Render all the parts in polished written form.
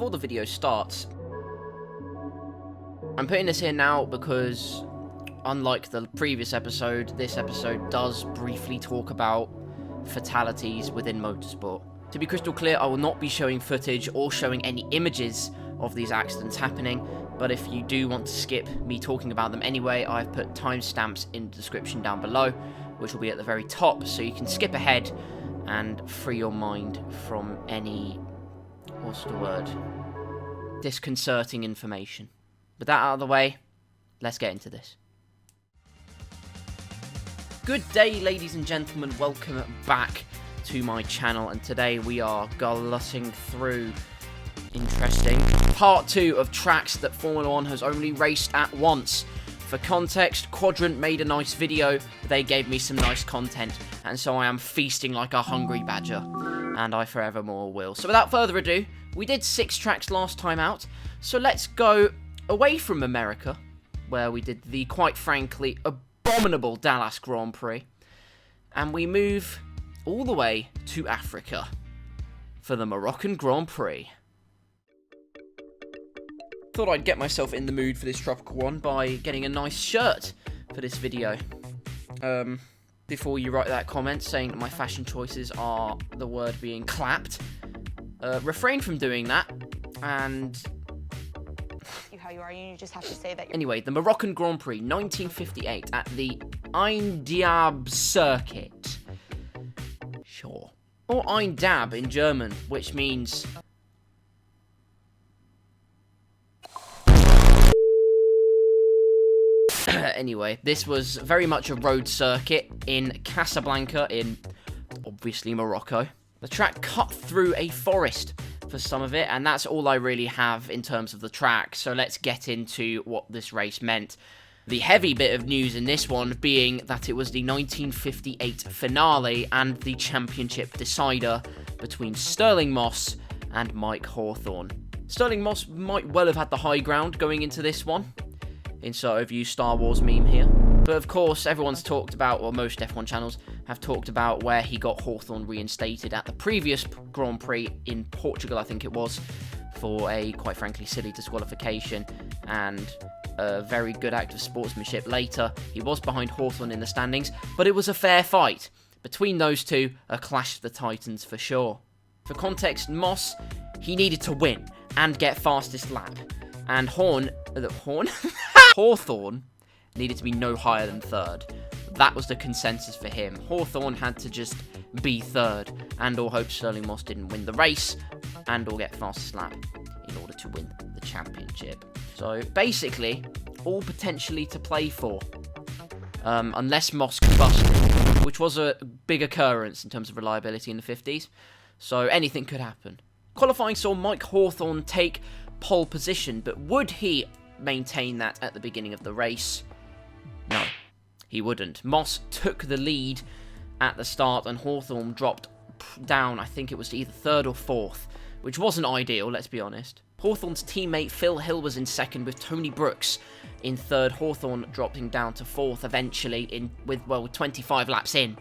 before the video starts, I'm putting this here now because, unlike the previous episode, this episode does briefly talk about fatalities within motorsport. To be crystal clear, I will not be showing footage or showing any images of these accidents happening, but if you do want to skip me talking about them anyway, I've put timestamps in the description down below, which will be at the very top, so you can skip ahead and free your mind from any, what's the word, disconcerting information. With that out of the way, let's get into this. Good day, ladies and gentlemen, welcome back to my channel, and today we are glutting through interesting part 2 of tracks that Formula 1 has only raced at once. For context, Quadrant made a nice video, they gave me some nice content, and so I am feasting like a hungry badger, and I forevermore will. So without further ado, we did 6 tracks last time out, so let's go away from America, where we did the, quite frankly, abominable Dallas Grand Prix, and we move all the way to Africa for the Moroccan Grand Prix. Thought I'd get myself in the mood for this tropical one by getting a nice shirt for this video. Before you write that comment saying that my fashion choices are the word being clapped, refrain from doing that, and how you are, you just have to say that. Anyway, the Moroccan Grand Prix 1958 at the Ain-Diab circuit. Sure. Or Ain-Diab in German, which means anyway, this was very much a road circuit in Casablanca in, obviously, Morocco. The track cut through a forest for some of it, and that's all I really have in terms of the track, so let's get into what this race meant. The heavy bit of news in this one being that it was the 1958 finale and the championship decider between Stirling Moss and Mike Hawthorn. Stirling Moss might well have had the high ground going into this one. Insert a view Star Wars meme here. But of course, everyone's talked about, or most F1 channels have talked about, where he got Hawthorn reinstated at the previous Grand Prix in Portugal, I think it was, for a, quite frankly, silly disqualification and a very good act of sportsmanship. Later, he was behind Hawthorn in the standings, but it was a fair fight. Between those two, a clash of the titans for sure. For context, Moss, he needed to win and get fastest lap. And Hawthorn needed to be no higher than third. That was the consensus for him. Hawthorn had to just be third, and or hope Stirling Moss didn't win the race, and or get fastest lap in order to win the championship. So basically, all potentially to play for, unless Moss combusted, which was a big occurrence in terms of reliability in the 50s. So anything could happen. Qualifying saw Mike Hawthorn take pole position, but would he maintain that at the beginning of the race? No, he wouldn't. Moss took the lead at the start, and Hawthorn dropped down, I think it was either third or fourth, which wasn't ideal, let's be honest. Hawthorn's teammate Phil Hill was in second with Tony Brooks in third. Hawthorn dropping down to fourth eventually with 25 laps in.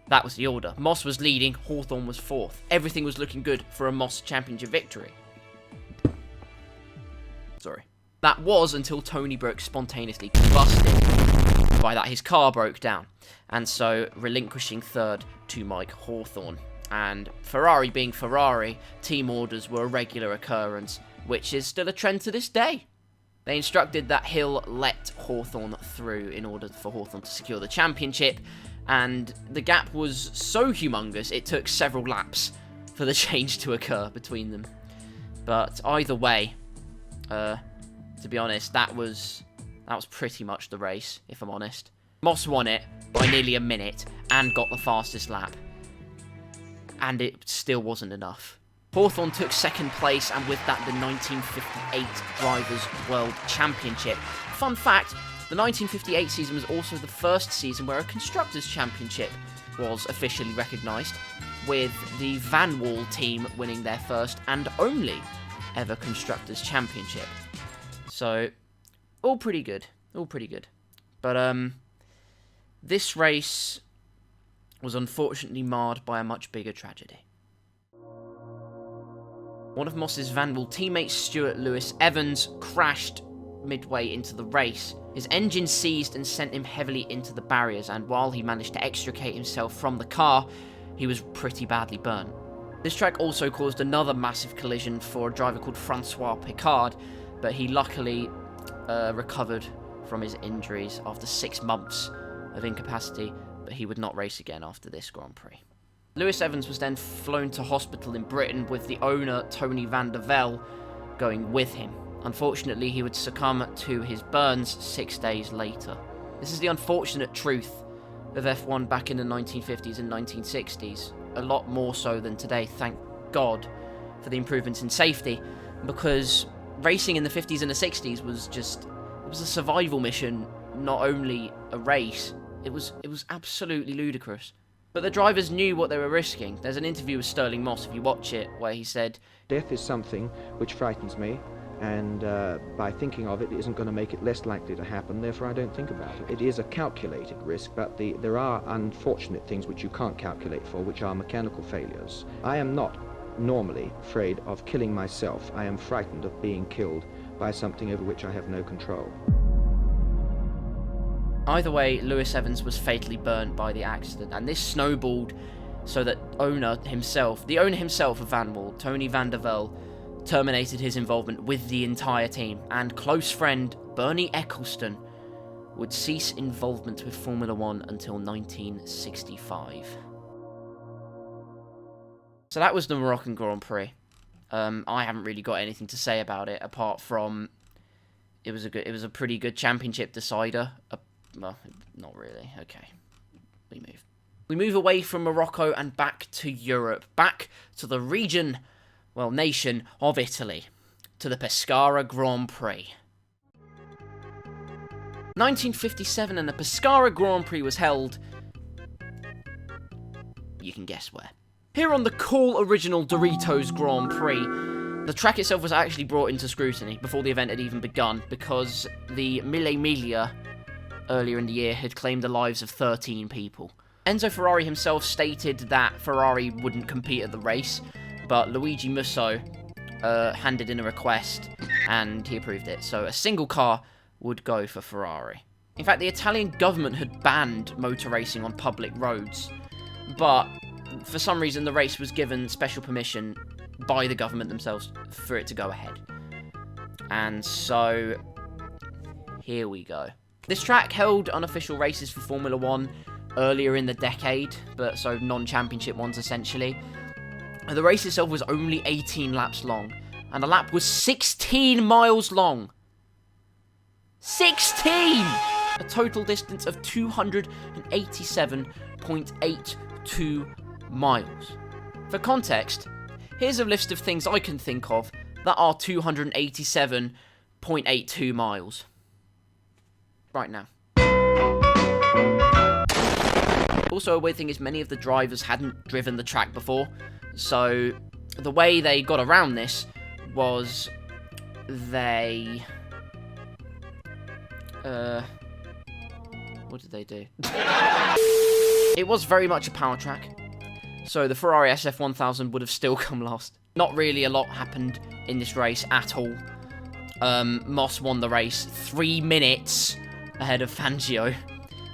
That was the order. Moss was leading, Hawthorn was fourth. Everything was looking good for a Moss championship victory. Sorry. That was until Tony Brooks spontaneously combusted. By that, his car broke down, and so relinquishing third to Mike Hawthorn. And Ferrari being Ferrari, team orders were a regular occurrence, which is still a trend to this day. They instructed that Hill let Hawthorn through in order for Hawthorn to secure the championship, and the gap was so humongous it took several laps for the change to occur between them. But either way, to be honest, that was pretty much the race, if I'm honest. Moss won it by nearly a minute and got the fastest lap. And it still wasn't enough. Hawthorn took second place, and with that, the 1958 Drivers' World Championship. Fun fact, the 1958 season was also the first season where a Constructors' Championship was officially recognised, with the Van Wall team winning their first and only ever Constructors' Championship. So, all pretty good. All pretty good. But, this race was unfortunately marred by a much bigger tragedy. One of Moss's Vanwall teammates, Stuart Lewis Evans, crashed midway into the race. His engine seized and sent him heavily into the barriers, and while he managed to extricate himself from the car, he was pretty badly burnt. This track also caused another massive collision for a driver called Francois Picard, but he luckily recovered from his injuries after 6 months of incapacity, but he would not race again after this Grand Prix. Lewis Evans was then flown to hospital in Britain with the owner, Tony van der Velde, going with him. Unfortunately, he would succumb to his burns 6 days later. This is the unfortunate truth of F1 back in the 1950s and 1960s, a lot more so than today, thank God for the improvements in safety, because racing in the 50s and the 60s was it was a survival mission, not only a race. It was absolutely ludicrous. But the drivers knew what they were risking. There's an interview with Sterling Moss, if you watch it, where he said, "Death is something which frightens me, and by thinking of it isn't going to make it less likely to happen, therefore I don't think about it. It is a calculated risk, but there are unfortunate things which you can't calculate for, which are mechanical failures. I am not normally afraid of killing myself. I am frightened of being killed by something over which I have no control." Either way, Lewis Evans was fatally burnt by the accident, and this snowballed so that the owner himself of Vanwall, Tony van der Velde, terminated his involvement with the entire team, and close friend Bernie Ecclestone would cease involvement with Formula 1 until 1965. So that was the Moroccan Grand Prix. I haven't really got anything to say about it, apart from it was a pretty good championship decider. Well, not really. Okay, we move away from Morocco and back to Europe, back to the region, well, nation of Italy, to the Pescara Grand Prix. 1957, and the Pescara Grand Prix was held, you can guess where. Here on the cool original Doritos Grand Prix, the track itself was actually brought into scrutiny before the event had even begun, because the Mille Miglia earlier in the year had claimed the lives of 13 people. Enzo Ferrari himself stated that Ferrari wouldn't compete at the race, but Luigi Musso handed in a request and he approved it, so a single car would go for Ferrari. In fact, the Italian government had banned motor racing on public roads, but for some reason the race was given special permission by the government themselves for it to go ahead. And so, here we go. This track held unofficial races for Formula 1 earlier in the decade, but so non-championship ones essentially. And the race itself was only 18 laps long, and a lap was 16 miles long. 16! A total distance of 287.82 miles. For context, here's a list of things I can think of that are 287.82 miles. Right now. Also, a weird thing is many of the drivers hadn't driven the track before, so the way they got around this was they... what did they do? It was very much a power track, so the Ferrari SF1000 would have still come last. Not really a lot happened in this race at all. Moss won the race 3 minutes ahead of Fangio,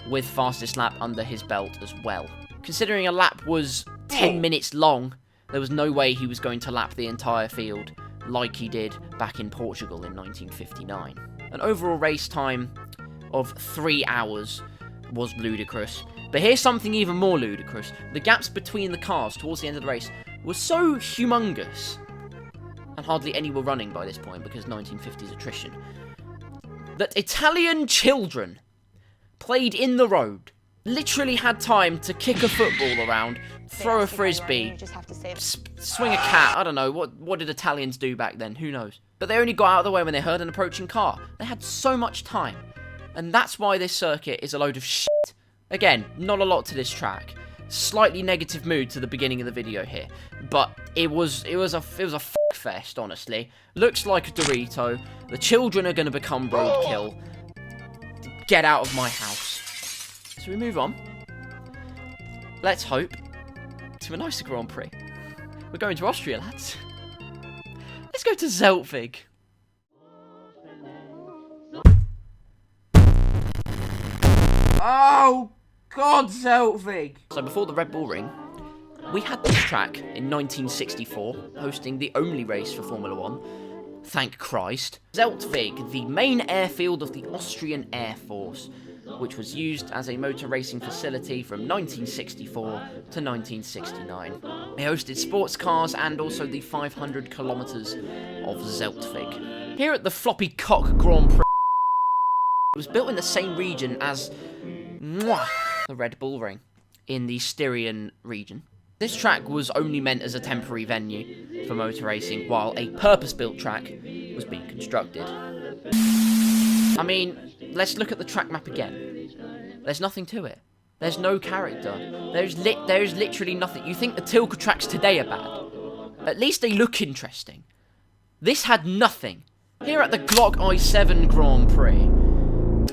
with fastest lap under his belt as well. Considering a lap was 10 minutes long, there was no way he was going to lap the entire field like he did back in Portugal in 1959. An overall race time of 3 hours was ludicrous. But here's something even more ludicrous. The gaps between the cars towards the end of the race were so humongous, and hardly any were running by this point because 1950s attrition, that Italian children played in the road, literally had time to kick a football around, throw a frisbee, swing a cat. I don't know, what did Italians do back then? Who knows? But they only got out of the way when they heard an approaching car. They had so much time. And that's why this circuit is a load of shit. Again, not a lot to this track. Slightly negative mood to the beginning of the video here. But it was a fest, honestly. Looks like a Dorito. The children are going to become roadkill. Get out of my house. So we move on. Let's hope to a nicer Grand Prix. We're going to Austria, lads. Let's go to Zeltweg. Oh, God, Zeltweg! So before the Red Bull Ring, we had this track in 1964, hosting the only race for Formula 1. Thank Christ. Zeltweg, the main airfield of the Austrian Air Force, which was used as a motor racing facility from 1964 to 1969. It hosted sports cars and also the 500 kilometers of Zeltweg. Here at the Floppy Cock Grand Prix, it was built in the same region as the Red Bull Ring, in the Styrian region. This track was only meant as a temporary venue for motor racing, while a purpose-built track was being constructed. I mean, let's look at the track map again. There's nothing to it. There's no character. There's literally nothing. You think the Tilke tracks today are bad? At least they look interesting. This had nothing. Here at the Glock i7 Grand Prix,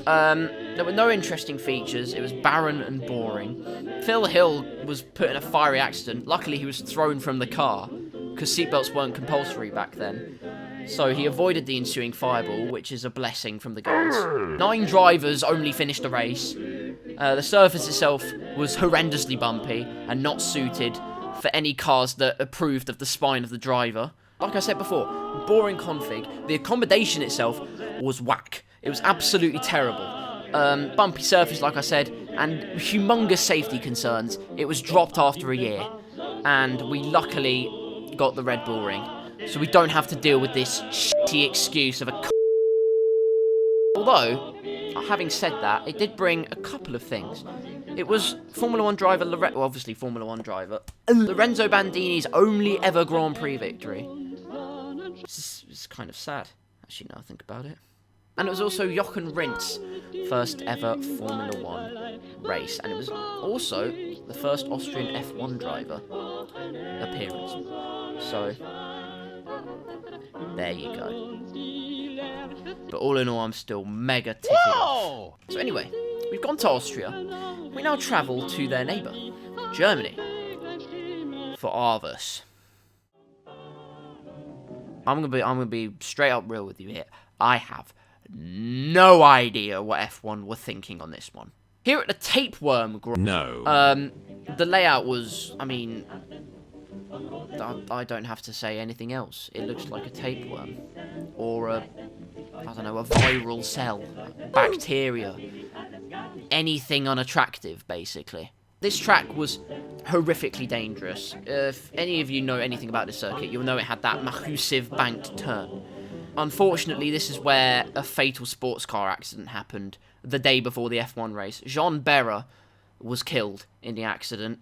there were no interesting features. It was barren and boring. Phil Hill was put in a fiery accident. Luckily, he was thrown from the car, because seatbelts weren't compulsory back then. So he avoided the ensuing fireball, which is a blessing from the gods. 9 drivers only finished the race. The surface itself was horrendously bumpy and not suited for any cars that approved of the spine of the driver. Like I said before, boring config. The accommodation itself was whack. It was absolutely terrible. Bumpy surface, like I said, and humongous safety concerns. It was dropped after a year, and we luckily got the Red Bull Ring, so we don't have to deal with this shitty excuse of a Although, having said that, it did bring a couple of things. It was Formula 1 driver, obviously Formula 1 driver, Lorenzo Bandini's only ever Grand Prix victory. It's kind of sad, actually, now I think about it. And it was also Jochen Rindt's first ever Formula 1 race. And it was also the first Austrian F1 driver appearance. So, there you go. But all in all, I'm still mega ticked off. So anyway, we've gone to Austria. We now travel to their neighbour, Germany, for AVUS. I'm gonna be straight up real with you here. I have no idea what F1 were thinking on this one. Here at the Tapeworm Group, the layout was, I mean, I don't have to say anything else. It looks like a tapeworm, or a viral cell, bacteria, anything unattractive, basically. This track was horrifically dangerous. If any of you know anything about this circuit, you'll know it had that massive banked turn. Unfortunately, this is where a fatal sports car accident happened the day before the F1 race. Jean Berra was killed in the accident.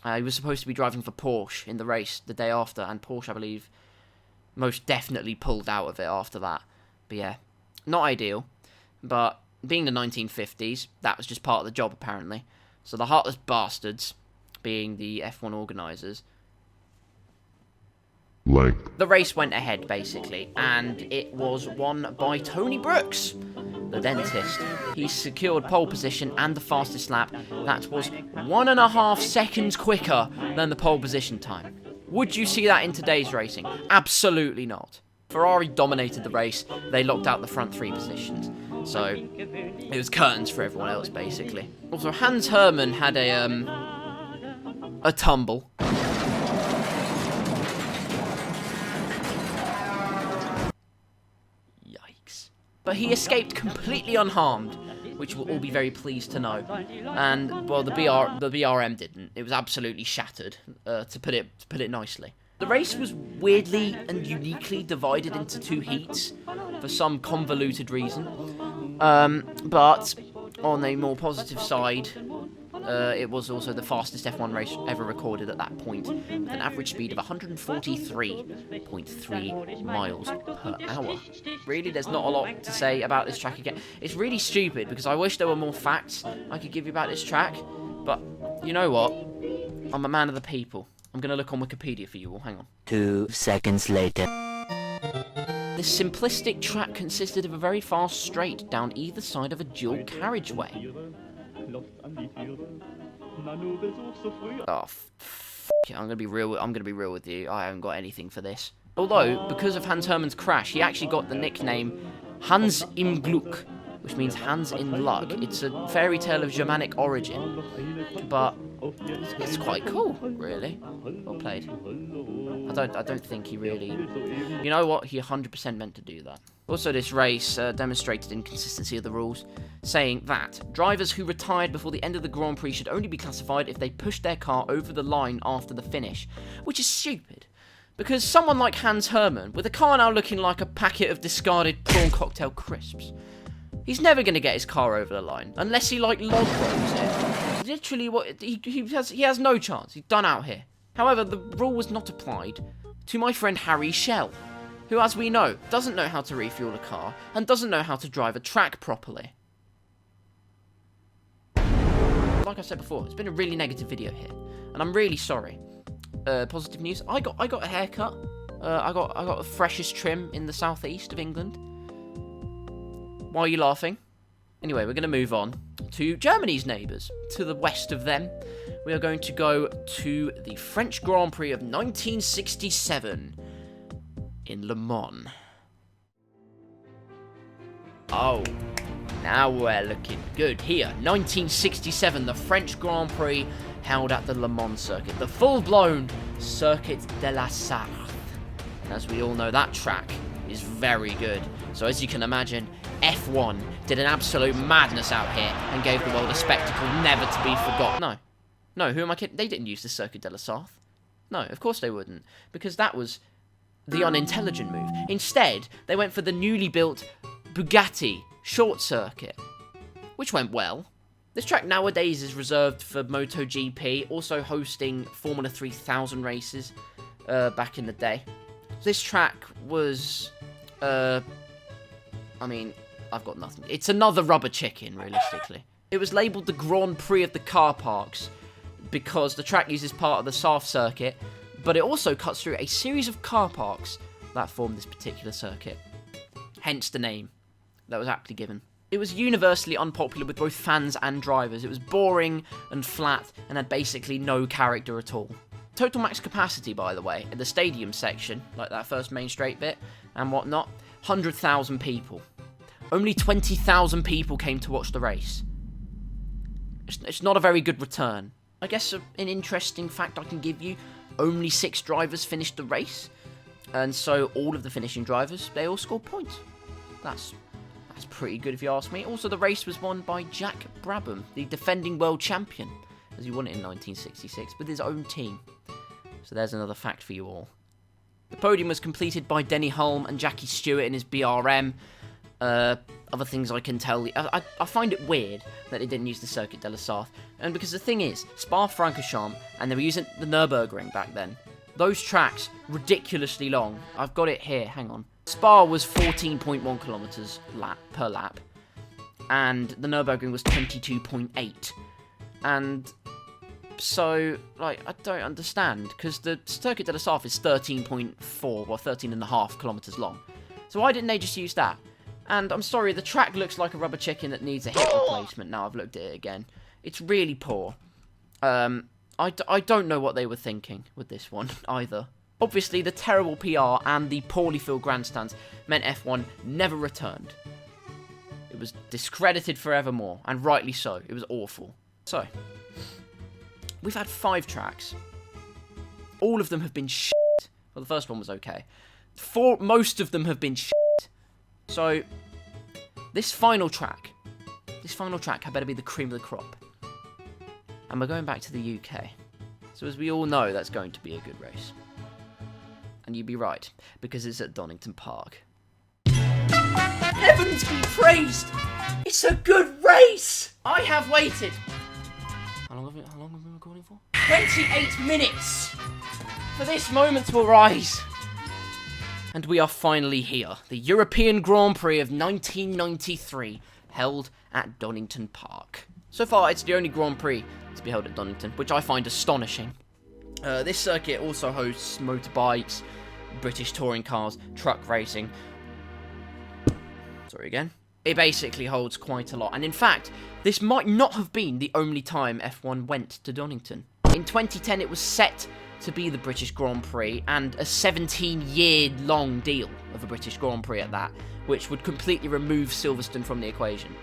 He was supposed to be driving for Porsche in the race the day after, and Porsche, I believe, most definitely pulled out of it after that. But yeah, not ideal. But being the 1950s, that was just part of the job, apparently. So the heartless bastards, being the F1 organisers, the race went ahead, basically, and it was won by Tony Brooks, the dentist. He secured pole position and the fastest lap. That was 1.5 seconds quicker than the pole position time. Would you see that in today's racing? Absolutely not. Ferrari dominated the race. They locked out the front 3 positions. So, it was curtains for everyone else, basically. Also, Hans Hermann had a tumble. But he escaped completely unharmed, which we'll all be very pleased to know. And well, the BRM didn't. It was absolutely shattered, to put it nicely. The race was weirdly and uniquely divided into 2 heats for some convoluted reason. But on a more positive side, it was also the fastest F1 race ever recorded at that point, with an average speed of 143.3 miles per hour. Really, there's not a lot to say about this track again. It's really stupid, because I wish there were more facts I could give you about this track, but you know what? I'm a man of the people. I'm going to look on Wikipedia for you all. Hang on. 2 seconds later. This simplistic track consisted of a very fast straight down either side of a dual carriageway. Oh, f it. I'm gonna be real with you. I haven't got anything for this. Although, because of Hans Hermann's crash, he actually got the nickname Hans im Glück, which means Hans in luck. It's a fairy tale of Germanic origin, but it's quite cool, really. Well played. I don't think he really... You know what? He 100% meant to do that. Also, this race demonstrated inconsistency of the rules, saying that drivers who retired before the end of the Grand Prix should only be classified if they pushed their car over the line after the finish, which is stupid. Because someone like Hans Hermann, with a car now looking like a packet of discarded prawn cocktail crisps, he's never going to get his car over the line, unless he, like, log rolls it. Literally, what he has no chance. He's done out here. However, the rule was not applied to my friend Harry Schell, who, as we know, doesn't know how to refuel a car, and doesn't know how to drive a track properly. Like I said before, it's been a really negative video here, and I'm really sorry. Positive news, I got a haircut. I got the freshest trim in the southeast of England. Why are you laughing? Anyway, we're going to move on to Germany's neighbours, to the west of them. We are going to go to the French Grand Prix of 1967 in Le Mans. Oh, now we're looking good here. 1967, the French Grand Prix held at the Le Mans circuit, the full-blown Circuit de la Sarthe. And as we all know, that track is very good. So as you can imagine, F1 did an absolute madness out here and gave the world a spectacle never to be forgotten. No, who am I kidding? They didn't use the Circuit de la Sarthe. No, of course they wouldn't, because that was the unintelligent move. Instead, they went for the newly built Bugatti short circuit, which went well. This track nowadays is reserved for MotoGP, also hosting Formula 3000 races back in the day. This track was, I mean, I've got nothing. It's another rubber chicken, realistically. It was labelled the Grand Prix of the car parks because the track uses part of the Sarthe circuit, but it also cuts through a series of car parks that form this particular circuit. Hence the name that was aptly given. It was universally unpopular with both fans and drivers. It was boring and flat and had basically no character at all. Total max capacity, by the way, in the stadium section, like that first main straight bit and whatnot, 100,000 people. Only 20,000 people came to watch the race. It's not a very good return. I guess an interesting fact I can give you, only 6 drivers finished the race, and so all of the finishing drivers, they all scored points. That's pretty good if you ask me. Also, the race was won by Jack Brabham, the defending world champion, as he won it in 1966 with his own team. So there's another fact for you all. The podium was completed by Denny Hulme and Jackie Stewart in his BRM. Other things I can tell you, I find it weird that they didn't use the Circuit de la Sarthe, and because the thing is, Spa-Francorchamps, and they were using the Nürburgring back then, those tracks, ridiculously long. I've got it here, hang on. Spa was 14.1 kilometers per lap, and the Nürburgring was 22.8, and so, like, I don't understand, because the Circuit de la Sarthe is 13.4, or 13.5 kilometers long, so why didn't they just use that? And I'm sorry, the track looks like a rubber chicken that needs a hip replacement now I've looked at it again. It's really poor. I don't know what they were thinking with this one, either. Obviously, the terrible PR and the poorly filled grandstands meant F1 never returned. It was discredited forevermore, and rightly so. It was awful. So, we've had 5 tracks. All of them have been shit. Well, the first one was okay. Most of them have been shit. So, this final track had better be the cream of the crop. And we're going back to the UK. So as we all know, that's going to be a good race. And you'd be right, because it's at Donington Park. Heavens be praised! It's a good race! I have waited. How long have we been recording for? 28 minutes for this moment to arise. And we are finally here. The European Grand Prix of 1993, held at Donington Park. So far, it's the only Grand Prix to be held at Donington, which I find astonishing. This circuit also hosts motorbikes, British touring cars, truck racing. Sorry again. It basically holds quite a lot. And in fact, this might not have been the only time F1 went to Donington. In 2010, it was set to be the British Grand Prix, and a 17-year-long deal of a British Grand Prix at that, which would completely remove Silverstone from the equation.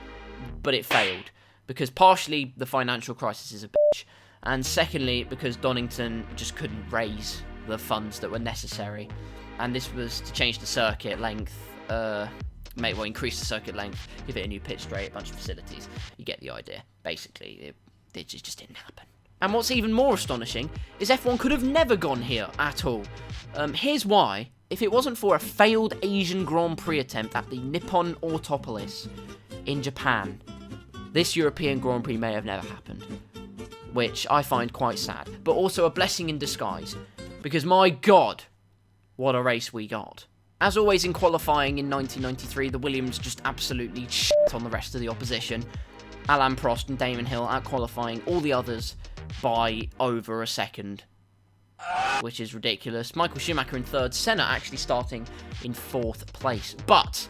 But it failed, because partially the financial crisis is a bitch, and secondly because Donington just couldn't raise the funds that were necessary. And this was to change the circuit length, increase the circuit length, give it a new pitch straight, a bunch of facilities. You get the idea. Basically, it just didn't happen. And what's even more astonishing is F1 could have never gone here at all. Here's why. If it wasn't for a failed Asian Grand Prix attempt at the Nippon Autopolis in Japan, this European Grand Prix may have never happened, which I find quite sad, but also a blessing in disguise, because my God, what a race we got. As always in qualifying in 1993, the Williams just absolutely shit on the rest of the opposition. Alain Prost and Damon Hill out qualifying all the others by over a second, which is ridiculous. Michael Schumacher in third, Senna actually starting in fourth place, but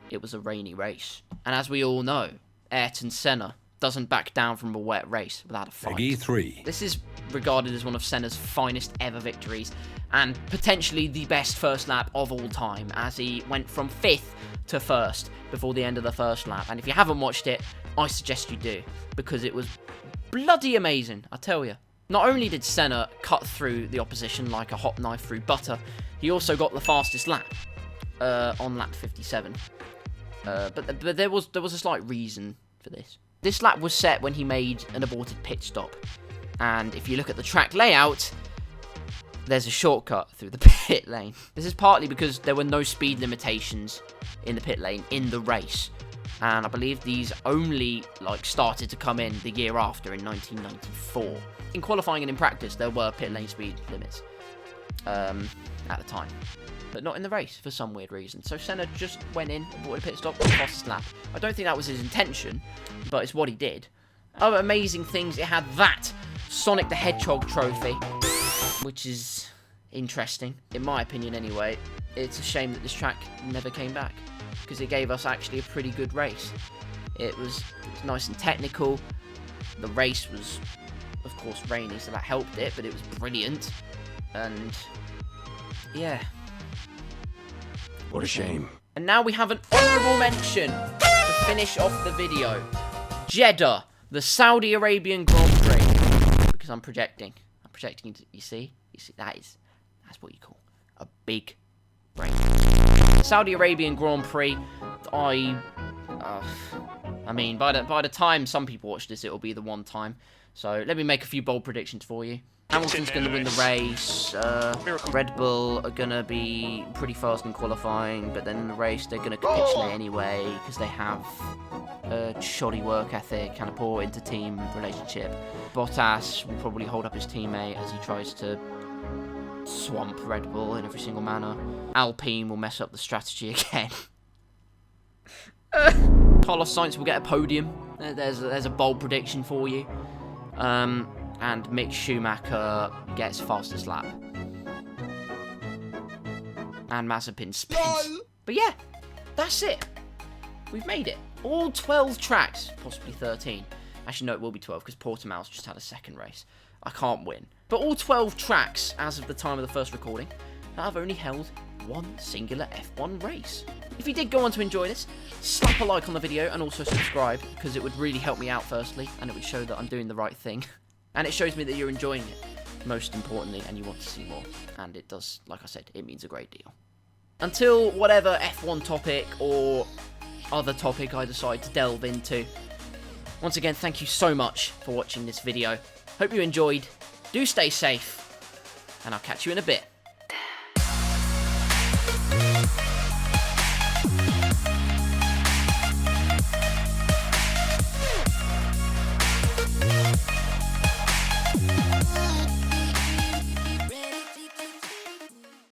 it was a rainy race. And as we all know, Ayrton Senna doesn't back down from a wet race without a fight. Peggy 3. This is regarded as one of Senna's finest ever victories, and potentially the best first lap of all time, as he went from 5th to 1st before the end of the first lap. And if you haven't watched it, I suggest you do, because it was bloody amazing, I tell you. Not only did Senna cut through the opposition like a hot knife through butter, he also got the fastest lap on lap 57. But there was a slight reason for this. This lap was set when he made an aborted pit stop. And if you look at the track layout, there's a shortcut through the pit lane. This is partly because there were no speed limitations in the pit lane in the race. And I believe these only started to come in the year after, in 1994. In qualifying and in practice, there were pit lane speed limits at the time, but not in the race for some weird reason. So Senna just went in, avoided a pit stop, fastest lap. I don't think that was his intention, but it's what he did. Other amazing things, it had that Sonic the Hedgehog trophy, which is interesting, in my opinion anyway. It's a shame that this track never came back, because it gave us actually a pretty good race. It was nice and technical. The race was, of course, rainy, so that helped it, but it was brilliant. And yeah. What a shame. And now we have an honourable mention to finish off the video. Jeddah, the Saudi Arabian Grand Prix. Because I'm projecting. You see, that's what you call a big race. Saudi Arabian Grand Prix. I mean, by the time some people watch this, it'll be the one time. So let me make a few bold predictions for you. Hamilton's going to win the race. Red Bull are going to be pretty fast in qualifying, but then in the race they're going to capitulate anyway because they have a shoddy work ethic and a poor inter-team relationship. Bottas will probably hold up his teammate as he tries to swamp Red Bull in every single manner. Alpine will mess up the strategy again. Carlos Sainz will get a podium. There's a bold prediction for you. And Mick Schumacher gets fastest lap. And Mazepin spins. But yeah, that's it. We've made it. All 12 tracks, possibly 13. Actually, no, it will be 12 because Portimao's just had a second race. I can't win. But all 12 tracks, as of the time of the first recording, that have only held one singular F1 race. If you did go on to enjoy this, slap a like on the video and also subscribe, because it would really help me out firstly, and it would show that I'm doing the right thing. And it shows me that you're enjoying it, most importantly, and you want to see more. And it does, like I said, it means a great deal. Until whatever F1 topic or other topic I decide to delve into, once again, thank you so much for watching this video. Hope you enjoyed. Do stay safe, and I'll catch you in a bit.